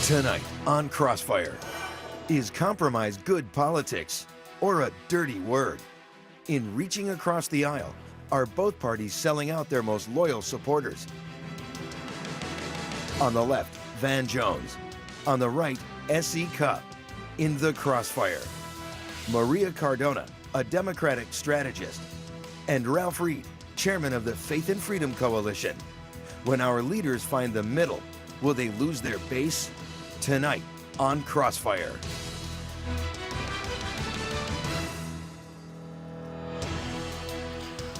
Tonight on Crossfire, is compromise good politics or a dirty word? In reaching across the aisle, are both parties selling out their most loyal supporters? On the left, Van Jones. On the right, S.E. Cupp. In the Crossfire, Maria Cardona, a Democratic strategist, and Ralph Reed, chairman of the Faith and Freedom Coalition. When our leaders find the middle, will they lose their base? Tonight on Crossfire.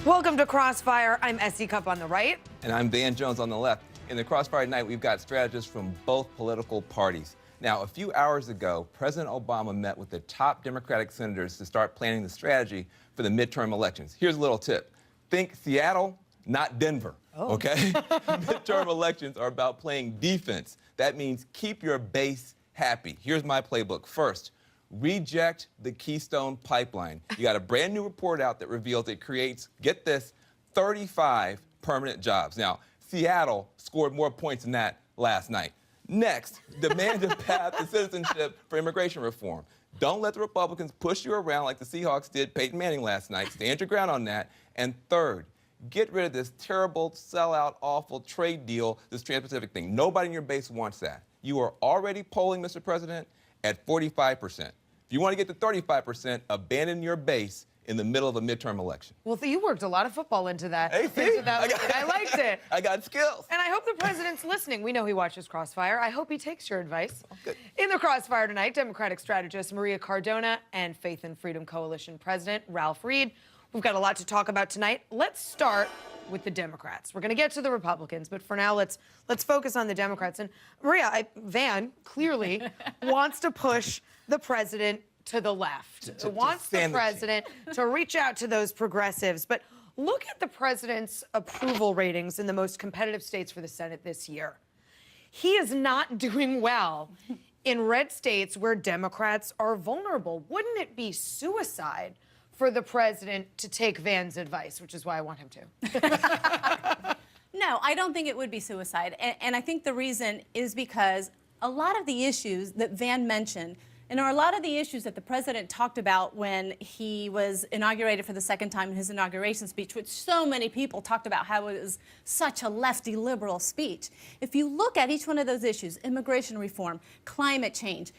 Welcome to Crossfire. I'm S.E. Cupp on the right. And I'm Van Jones on the left. In the Crossfire tonight, we've got strategists from both political parties. Now, a few hours ago, President Obama met with the top Democratic senators to start planning the strategy for the midterm elections. Here's a little tip. Think Seattle, not Denver, okay? Midterm elections are about playing defense. That means keep your base happy. Here's my playbook. First, reject the Keystone pipeline. You got a brand new report out that reveals it creates, get this, 35 permanent jobs. Now, Seattle scored more points than that last night. Next, demand a path to citizenship for immigration reform. Don't let the Republicans push you around like the Seahawks did Peyton Manning last night. Stand your ground on that. And third, get rid of this terrible, sellout, awful trade deal, this Trans-Pacific thing. Nobody in your base wants that. You are already polling, Mr. President, at 45%. If you want to get to 35%, abandon your base in the middle of a midterm election. Well, you worked a lot of football into that. Hey, see? I liked it. I got skills. And I hope the president's listening. We know he watches Crossfire. I hope he takes your advice. Good. In the Crossfire tonight, Democratic strategist Maria Cardona and Faith and Freedom Coalition President Ralph Reed. We've got a lot to talk about tonight. Let's start with the Democrats. We're going to get to the Republicans, but for now, let's focus on the Democrats. And Maria, Van clearly wants to push the president to the left. Wants the president to reach out to those progressives. But look at the president's approval ratings in the most competitive states for the Senate this year. He is not doing well in red states where Democrats are vulnerable. Wouldn't it be suicide for the president to take Van's advice, which is why I want him to? No, I don't think it would be suicide. And I think the reason is because a lot of the issues that Van mentioned, and are a lot of the issues that the president talked about when he was inaugurated for the second time in his inauguration speech, which so many people talked about how it was such a lefty liberal speech. If you look at each one of those issues, immigration reform, climate change,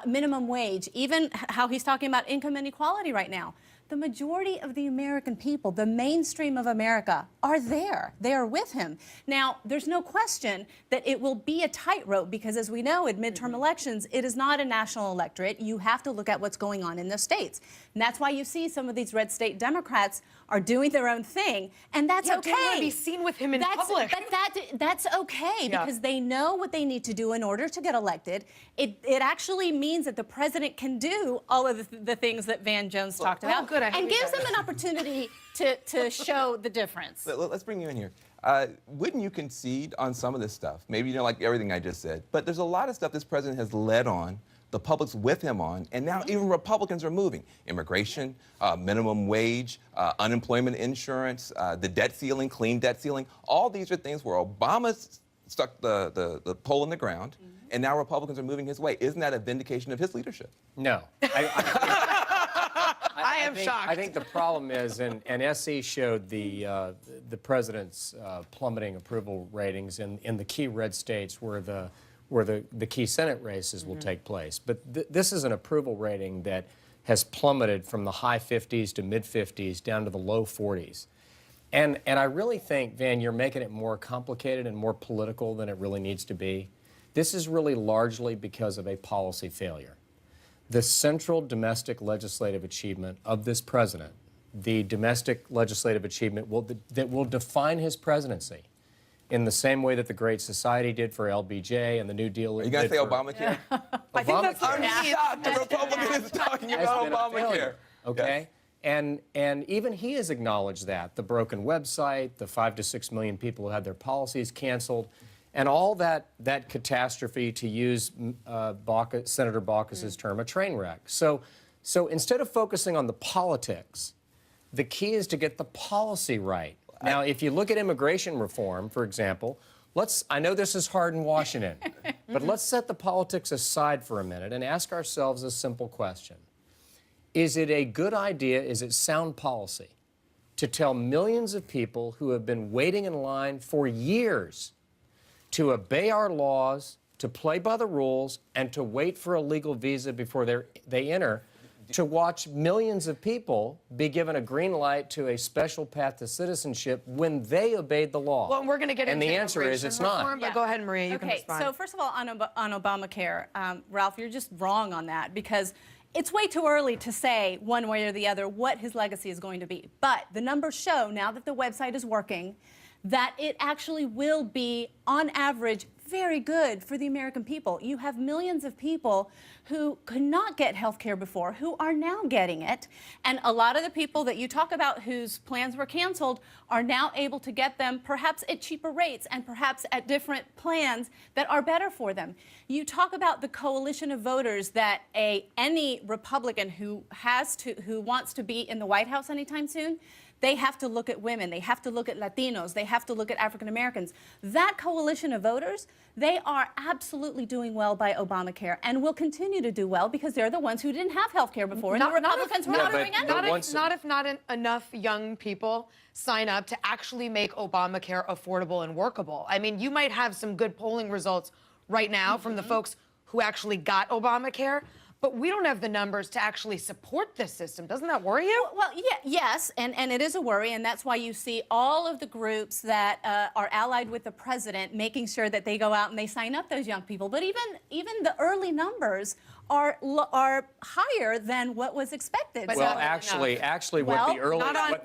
minimum wage, even how he's talking about income inequality right now, the majority of the American people, the mainstream of America, are there. They are with him. Now, there's no question that it will be a tightrope because, as we know, in midterm elections, it is not a national electorate. You have to look at what's going on in the states. And that's why you see some of these red state Democrats are doing their own thing, and that's okay. Don't want to be seen with him in public. But that's okay because they know what they need to do in order to get elected. It actually means that the president can do all of the things that Van Jones talked about. Good. And gives them an opportunity to show the difference. Let's bring you in here. Wouldn't you concede on some of this stuff? Maybe you don't like everything I just said, but there's a lot of stuff this president has led on, the public's with him on, and now even Republicans are moving. Immigration, minimum wage, unemployment insurance, the debt ceiling, clean debt ceiling. All these are things where Obama stuck the pole in the ground, and now Republicans are moving his way. Isn't that a vindication of his leadership? No. I am shocked. I think the problem is, and SE showed the president's plummeting approval ratings in the key red states where the key Senate races will take place. But this is an approval rating that has plummeted from the high 50s to mid 50s down to the low 40s. And I really think, Van, you're making it more complicated and more political than it really needs to be. This is really largely because of a policy failure. The central domestic legislative achievement of this president, the domestic legislative achievement that will define his presidency in the same way that the Great Society did for LBJ and the New Deal. Are you going to say Obamacare? I think that's I'm shocked the Republican is talking about Obamacare. Okay? Yes. And even he has acknowledged that. The broken website, the 5 to 6 million people who had their policies canceled, and all that catastrophe, to use Senator Baucus's term, a train wreck. So instead of focusing on the politics, the key is to get the policy right. Now, if you look at immigration reform, for example, I know this is hard in Washington, But let's set the politics aside for a minute and ask ourselves a simple question. Is it a good idea, is it sound policy, to tell millions of people who have been waiting in line for years to obey our laws, to play by the rules, and to wait for a legal visa before they enter, to watch millions of people be given a green light to a special path to citizenship when they obeyed the law? Well, we're going to get into the answer is it's not. reform, but go ahead, Maria, you can respond. So first of all, on Obamacare, Ralph, you're just wrong on that because it's way too early to say one way or the other what his legacy is going to be. But the numbers show, now that the website is working, that it actually will be, on average, very good for the American people. You have millions of people who could not get health care before who are now getting it. And a lot of the people that you talk about whose plans were canceled are now able to get them perhaps at cheaper rates and perhaps at different plans that are better for them. You talk about the coalition of voters that any Republican who wants to be in the White House anytime soon, they have to look at women, they have to look at Latinos, they have to look at African Americans. That coalition of voters, they are absolutely doing well by Obamacare and will continue to do well because they're the ones who didn't have health care before. And the Republicans were not doing anything. Not if not enough young people sign up to actually make Obamacare affordable and workable. I mean, you might have some good polling results right now from the folks who actually got Obamacare, but we don't have the numbers to actually support this system. Doesn't that worry you? Well, yeah, yes, and it is a worry, and that's why you see all of the groups that are allied with the president making sure that they go out and they sign up those young people. But even the early numbers are higher than what was expected. But Well, not actually, Well, what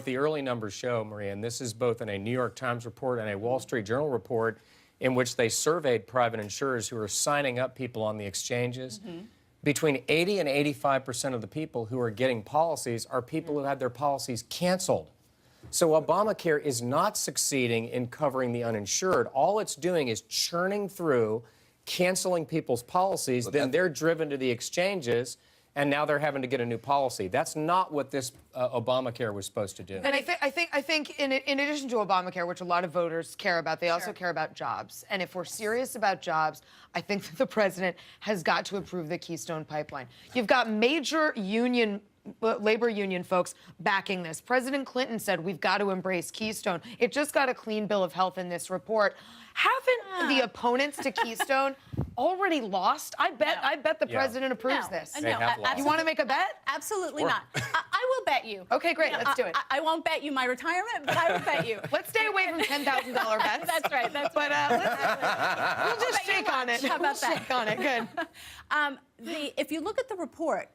the early numbers show, Maria, and this is both in a New York Times report and a Wall Street Journal report, in which they surveyed private insurers who are signing up people on the exchanges. Between 80 and 85% of the people who are getting policies are people who had their policies canceled. So Obamacare is not succeeding in covering the uninsured. All it's doing is churning through, canceling people's policies, then they're driven to the exchanges, and now they're having to get a new policy. That's not what this Obamacare was supposed to do. And I think in addition to Obamacare, which a lot of voters care about, they also care about jobs. And if we're serious about jobs, I think that the president has got to approve the Keystone pipeline. You've got major labor union folks backing this. President Clinton said we've got to embrace Keystone. It just got a clean bill of health in this report. Haven't the opponents to Keystone already lost? I bet the president approves this. They have lost. You want to make a bet? Absolutely not. I will bet you. Okay, great. Let's do it. I won't bet you my retirement, but I will bet you. Let's stay away from $10,000 bets. That's right. But we'll just shake on it. How about that? Shake on it. Good. If you look at the report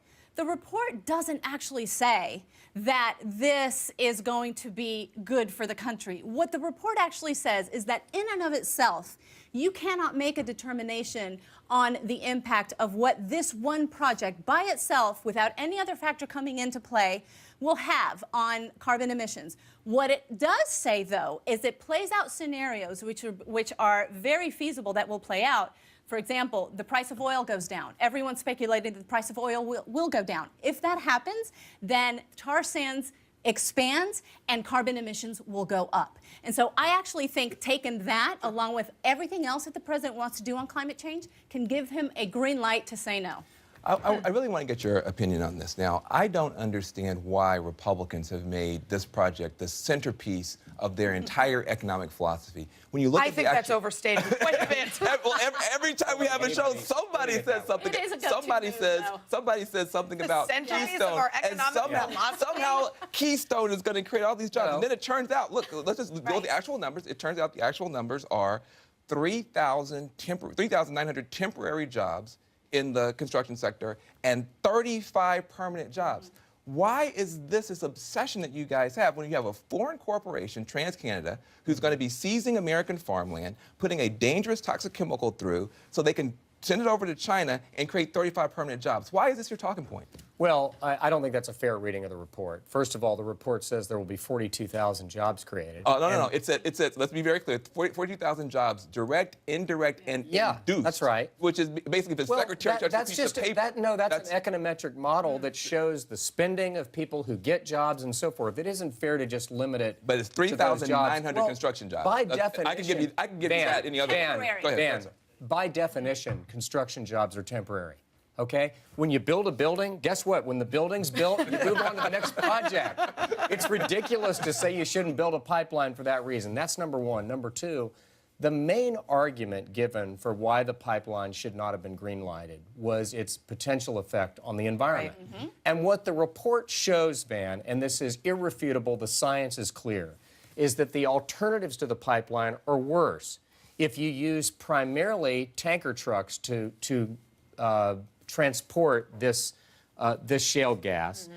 doesn't actually say that this is going to be good for the country. What the report actually says is that in and of itself, you cannot make a determination on the impact of what this one project by itself, without any other factor coming into play, will have on carbon emissions. What it does say, though, is it plays out scenarios which are very feasible that will play out. For example, the price of oil goes down. Everyone's speculating that the price of oil will go down. If that happens, then tar sands expands and carbon emissions will go up. And so I actually think taking that along with everything else that the president wants to do on climate change can give him a green light to say no. I really want to get your opinion on this. Now, I don't understand why Republicans have made this project the centerpiece of their entire economic philosophy. When you look at I think that's overstated quite a bit. Well, every time we have a show, somebody says something. It is a go-to Somebody move, says though. somebody says something about centerpiece of Keystone, our and economic philosophy. somehow Keystone is going to create all these jobs. No. And then it turns out, look, let's just go with the actual numbers. It turns out the actual numbers are 3,900 temporary jobs in the construction sector and 35 permanent jobs. Why is this obsession that you guys have when you have a foreign corporation, TransCanada, who's going to be seizing American farmland, putting a dangerous toxic chemical through so they can send it over to China and create 35 permanent jobs? Why is this your talking point? Well, I don't think that's a fair reading of the report. First of all, the report says there will be 42,000 jobs created. Oh, no. It says, let's be very clear, 42,000 jobs, direct, indirect, and induced. That's right. Which is basically the secretary touches a piece of paper. That's an econometric model that shows the spending of people who get jobs and so forth. It isn't fair to just limit it. But it's 3,900 construction jobs. By definition, I can give you that. Any other? Temporary. Go ahead. Dan, by definition, construction jobs are temporary. Okay? When you build a building, guess what? When the building's built, you move on to the next project. It's ridiculous to say you shouldn't build a pipeline for that reason. That's number one. Number two, the main argument given for why the pipeline should not have been green-lighted was its potential effect on the environment. Right. And what the report shows, Van, and this is irrefutable, the science is clear, is that the alternatives to the pipeline are worse. If you use primarily tanker trucks to transport this shale gas,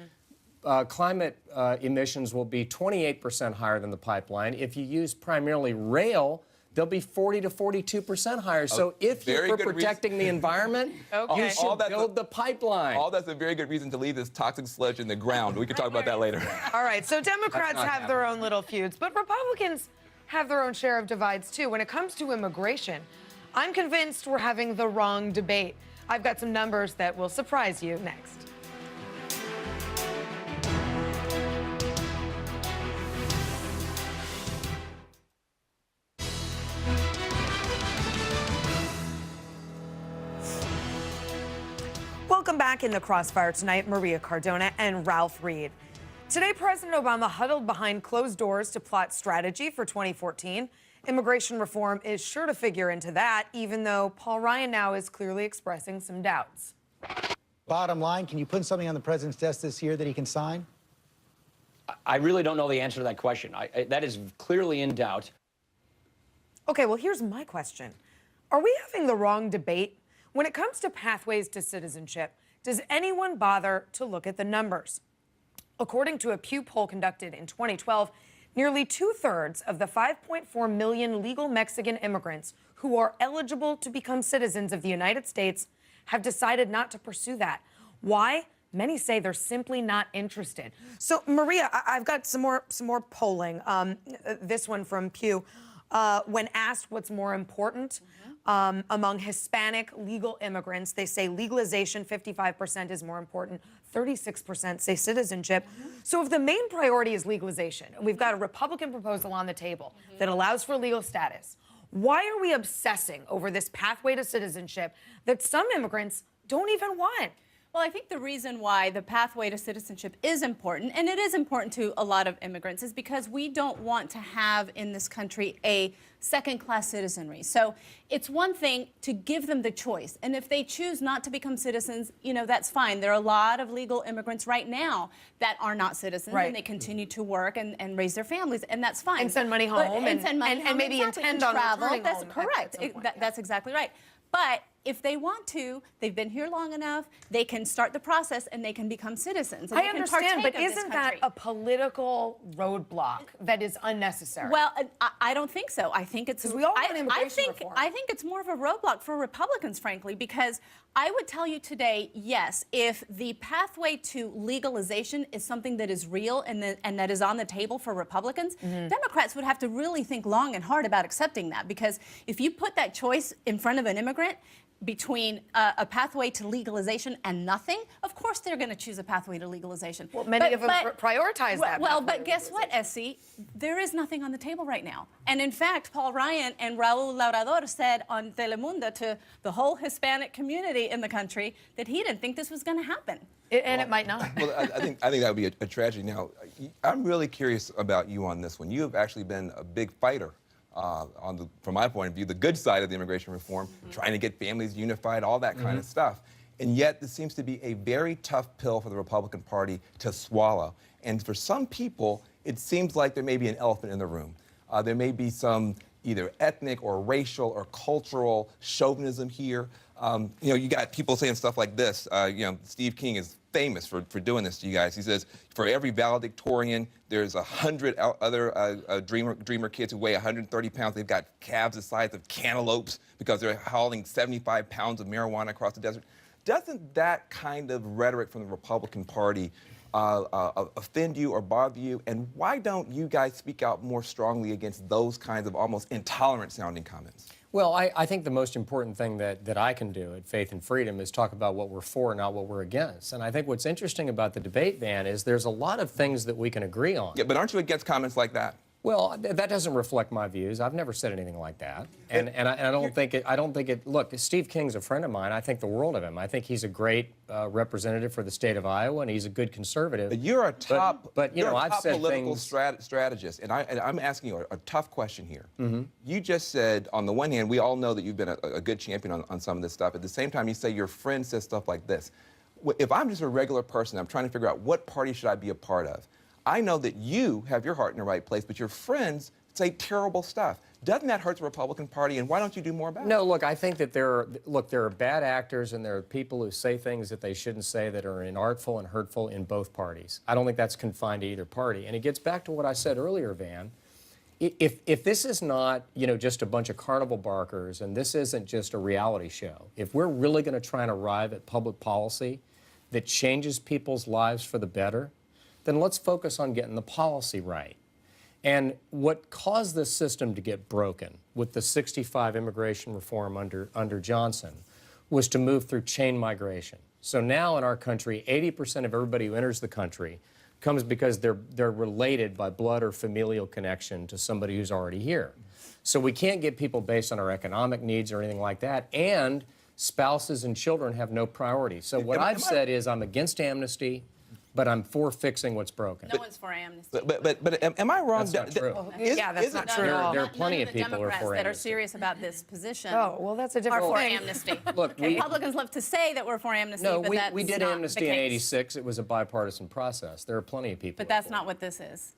climate emissions will be 28% higher than the pipeline. If you use primarily rail, they'll be 40 to 42% higher. So if you're for protecting the environment, you should build the pipeline. All that's a very good reason to leave this toxic sludge in the ground. We can talk about that later. All right, so Democrats have their own little feuds, but Republicans have their own share of divides, too. When it comes to immigration, I'm convinced we're having the wrong debate. I've got some numbers that will surprise you next. Welcome back in the Crossfire tonight, Maria Cardona and Ralph Reed. Today, President Obama huddled behind closed doors to plot strategy for 2014. Immigration reform is sure to figure into that, even though Paul Ryan now is clearly expressing some doubts. Bottom line, can you put something on the president's desk this year that he can sign? I really don't know the answer to that question. That is clearly in doubt. Okay, well, here's my question. Are we having the wrong debate? When it comes to pathways to citizenship, does anyone bother to look at the numbers? According to a Pew poll conducted in 2012, nearly 2/3 of the 5.4 million legal Mexican immigrants who are eligible to become citizens of the United States have decided not to pursue that. Why? Many say they're simply not interested. So, Maria, I've got some more polling. This one from Pew. When asked what's more important among Hispanic legal immigrants, they say legalization, 55% is more important. 36% say citizenship. So if the main priority is legalization, and we've got a Republican proposal on the table that allows for legal status, why are we obsessing over this pathway to citizenship that some immigrants don't even want? Well, I think the reason why the pathway to citizenship is important, and it is important to a lot of immigrants, is because we don't want to have in this country a second-class citizenry. So it's one thing to give them the choice, and if they choose not to become citizens, you know, that's fine. There are a lot of legal immigrants right now that are not citizens, and they continue to work and raise their families, and that's fine. And send money home, and send money home, and maybe intend on travel. returning That's home correct. That's exactly right. But if they want to, they've been here long enough, they can start the process and they can become citizens. And I understand, but isn't that a political roadblock that is unnecessary? Well, I don't think so. I think it's... we all want immigration reform. I think it's more of a roadblock for Republicans, frankly, because I would tell you today, yes, if the pathway to legalization is something that is real and that is on the table for Republicans, Democrats would have to really think long and hard about accepting that, because if you put that choice in front of an immigrant, between a pathway to legalization and nothing, of course they're going to choose a pathway to legalization. Well, many of them prioritize that. Well, but guess what, Essie? There is nothing on the table right now. And in fact, Paul Ryan and Raul Laurador said on Telemundo to the whole Hispanic community in the country that he didn't think this was going to happen. And it might not. Well, I think that would be a tragedy. Now, I'm really curious about you on this one. You have actually been a big fighter. From my point of view, the good side of the immigration reform, trying to get families unified, all that kind of stuff. And yet, this seems to be a very tough pill for the Republican Party to swallow. And for some people, it seems like there may be an elephant in the room. There may be some either ethnic or racial or cultural chauvinism here. You got people saying stuff like this. Steve King is famous for doing this to you guys. He says, for every valedictorian, there's 100 other dreamer kids who weigh 130 pounds. They've got calves the size of cantaloupes because they're hauling 75 pounds of marijuana across the desert. Doesn't that kind of rhetoric from the Republican Party offend you or bother you? And why don't you guys speak out more strongly against those kinds of almost intolerant-sounding comments? Well, I think the most important thing that I can do at Faith and Freedom is talk about what we're for, not what we're against. And I think what's interesting about the debate, Van, is there's a lot of things that we can agree on. Yeah, but aren't you against comments like that? Well, that doesn't reflect my views. I've never said anything like that, and I don't think it. I don't think it. Look, Steve King's a friend of mine. I think the world of him. I think he's a great representative for the state of Iowa, and he's a good conservative. But you're a top, but you know, I've said political things. strategist, and I'm asking you a tough question here. Mm-hmm. You just said, on the one hand, we all know that you've been a good champion on some of this stuff. At the same time, you say your friend says stuff like this. If I'm just a regular person, I'm trying to figure out what party should I be a part of. I know that you have your heart in the right place, but your friends say terrible stuff. Doesn't that hurt the Republican Party, and why don't you do more about it? No, look, I think that there are bad actors and there are people who say things that they shouldn't say that are inartful and hurtful in both parties. I don't think that's confined to either party. And it gets back to what I said earlier, Van. If this is not, you know, just a bunch of carnival barkers and this isn't just a reality show, if we're really going to try and arrive at public policy that changes people's lives for the better, then let's focus on getting the policy right. And what caused this system to get broken with the 65 immigration reform under Johnson was to move through chain migration. So now in our country, 80% of everybody who enters the country comes because they're related by blood or familial connection to somebody who's already here. So we can't get people based on our economic needs or anything like that, and spouses and children have no priority. So what I've said is I'm against amnesty, but I'm for fixing what's broken. No one's for amnesty. But am I wrong? That's not true. Yeah, that's not true at all. There are plenty of None people who are Democrats for that are amnesty. serious about this position Oh, well, that's a are different for thing. amnesty. Look, Republicans love to say that we're for amnesty, No, but that's we did not amnesty the in case. '86. It was a bipartisan process. There are plenty of people. But that's not what this is.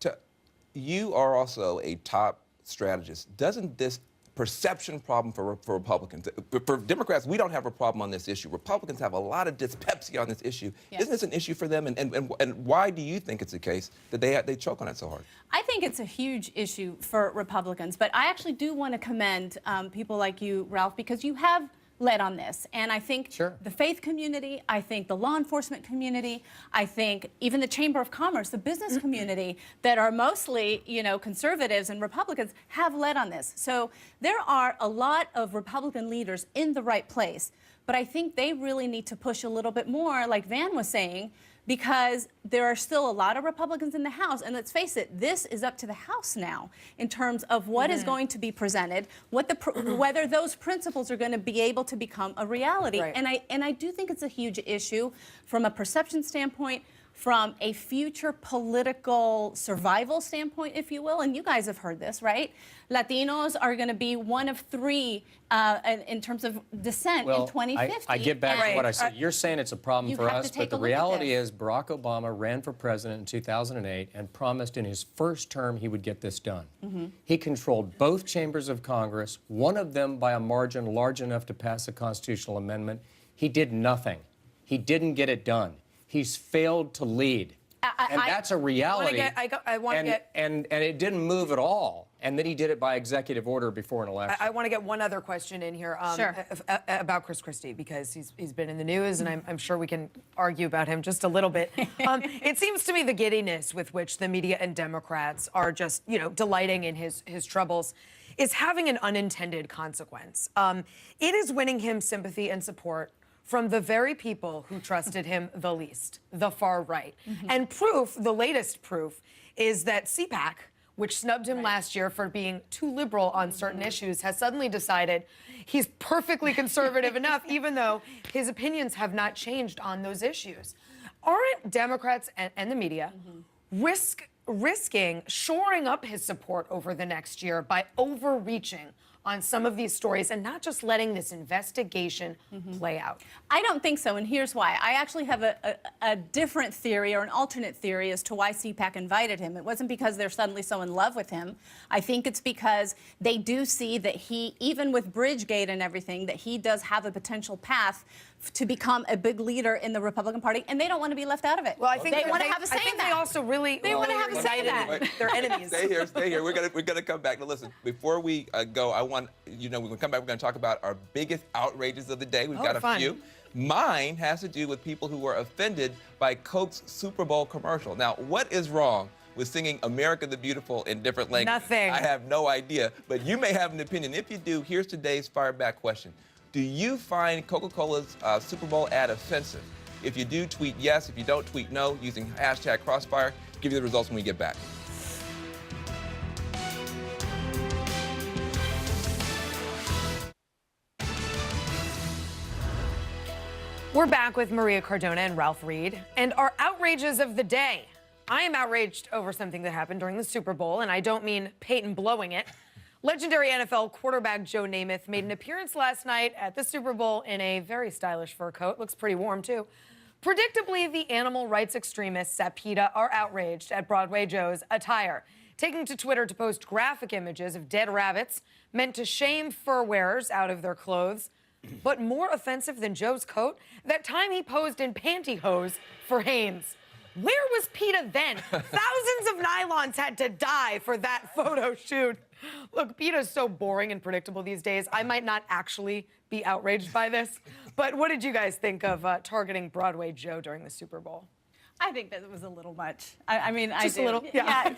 You are also a top strategist. Doesn't this perception problem for Republicans? For Democrats, we don't have a problem on this issue. Republicans have a lot of dyspepsia on this issue. Yes. Isn't this an issue for them? And why do you think it's the case that they choke on it so hard? I think it's a huge issue for Republicans, but I actually do want to commend people like you, Ralph, because you have led on this. And I think the faith community, I think the law enforcement community, I think even the Chamber of Commerce, the business community that are mostly, you know, conservatives and Republicans have led on this. So there are a lot of Republican leaders in the right place, but I think they really need to push a little bit more, like Van was saying, because there are still a lot of Republicans in the House. And let's face it, this is up to the House now in terms of what is going to be presented, whether those principles are going to be able to become a reality. Right. And I do think it's a huge issue from a perception standpoint, from a future political survival standpoint, if you will. And you guys have heard this, right? Latinos are going to be one of three in terms of descent in 2050. I get back to what I said. You're saying it's a problem for us, but the reality is Barack Obama ran for president in 2008 and promised in his first term he would get this done. He controlled both chambers of Congress, one of them by a margin large enough to pass a constitutional amendment. He did nothing. He didn't get it done. He's failed to lead. And that's a reality. And it didn't move at all. And then he did it by executive order before an election. I want to get one other question in here about Chris Christie, because he's been in the news, and I'm sure we can argue about him just a little bit. It seems to me the giddiness with which the media and Democrats are just, you know, delighting in his troubles is having an unintended consequence. It is winning him sympathy and support from the very people who trusted him the least, the far right. And proof, the latest proof, is that CPAC, which snubbed him last year for being too liberal on certain issues, has suddenly decided he's perfectly conservative enough, even though his opinions have not changed on those issues. Aren't Democrats and the media risking shoring up his support over the next year by overreaching on some of these stories and not just letting this investigation play out? I don't think so, and here's why. I actually have a different theory, or an alternate theory, as to why CPAC invited him. It wasn't because they're suddenly so in love with him. I think it's because they do see that he, even with Bridgegate and everything, that he does have a potential path to become a big leader in the Republican Party, and they don't want to be left out of it. Well, I think they want to have a say I think in that. they also really want to have a say in that. Their enemies. Stay here. We're gonna come back. Now listen, before we go, I want we're gonna come back. We're gonna talk about our biggest outrages of the day. We've got a few. Mine has to do with people who were offended by Coke's Super Bowl commercial. Now, what is wrong with singing America the Beautiful in different languages? Nothing. I have no idea, but you may have an opinion. If you do, here's today's fireback question. Do you find Coca-Cola's Super Bowl ad offensive? If you do, tweet yes. If you don't, tweet no, using hashtag Crossfire. Give you the results when we get back. We're back with Maria Cardona and Ralph Reed and our outrages of the day. I am outraged over something that happened during the Super Bowl, and I don't mean Peyton blowing it. Legendary NFL quarterback Joe Namath made an appearance last night at the Super Bowl in a very stylish fur coat. Looks pretty warm, too. Predictably, the animal rights extremists at PETA are outraged at Broadway Joe's attire, taking to Twitter to post graphic images of dead rabbits meant to shame fur wearers out of their clothes. But more offensive than Joe's coat, that time he posed in pantyhose for Hanes. Where was PETA then? Thousands of nylons had to die for that photo shoot. Look, PETA's so boring and predictable these days, I might not actually be outraged by this. But what did you guys think of targeting Broadway Joe during the Super Bowl? I think that it was a little much. I mean, Just a little? Yeah.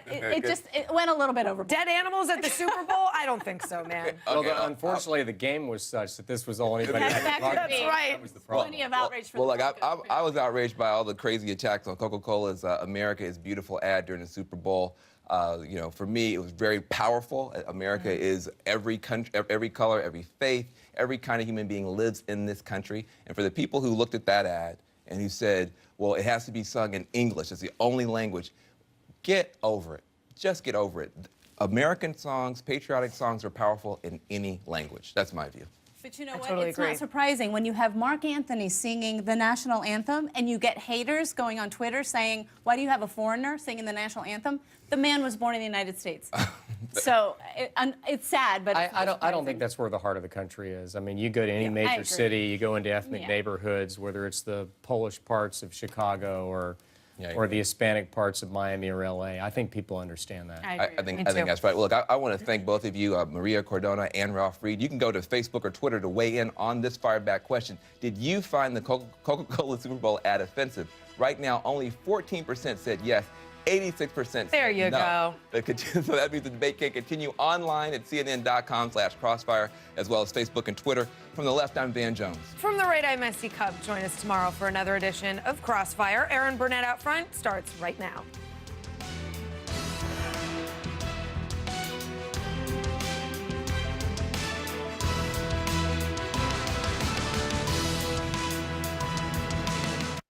It went a little bit overboard. Dead animals at the Super Bowl? I don't think so, man. Unfortunately, the game was such that this was all anybody had to talk about. That's right. That was the problem. Plenty of outrage for Well, the like I was outraged by all the crazy attacks on Coca-Cola's "America is Beautiful" ad during the Super Bowl. You know, for me, it was very powerful. America is every country, every color, every faith, every kind of human being lives in this country. And for the people who looked at that ad and who said, well, it has to be sung in English, it's the only language, get over it. Just get over it. American songs, patriotic songs are powerful in any language. That's my view. But you know what? totally It's agree. not surprising when you have Mark Anthony singing the national anthem and you get haters going on Twitter saying, why do you have a foreigner singing the national anthem? The man was born in the United States. So it's sad, but it's I don't surprising. think that's where the heart of the country is. I mean, you go to any I major agree. city, you go into ethnic Yeah. neighborhoods, whether it's the Polish parts of Chicago or Yeah, the Hispanic parts of Miami or LA. I think people understand that. I agree. I think Me I think too. that's right. Well, look, I want to thank both of you, Maria Cardona and Ralph Reed. You can go to Facebook or Twitter to weigh in on this fireback question. Did you find the Coca-Cola Super Bowl ad offensive? Right now, only 14% said yes. 86% said There you no. go. So that means the debate can continue online at cnn.com/crossfire, as well as Facebook and Twitter. From the left, I'm Van Jones. From the right, I'm SC Cup. Join us tomorrow for another edition of Crossfire. Aaron Burnett out front starts right now.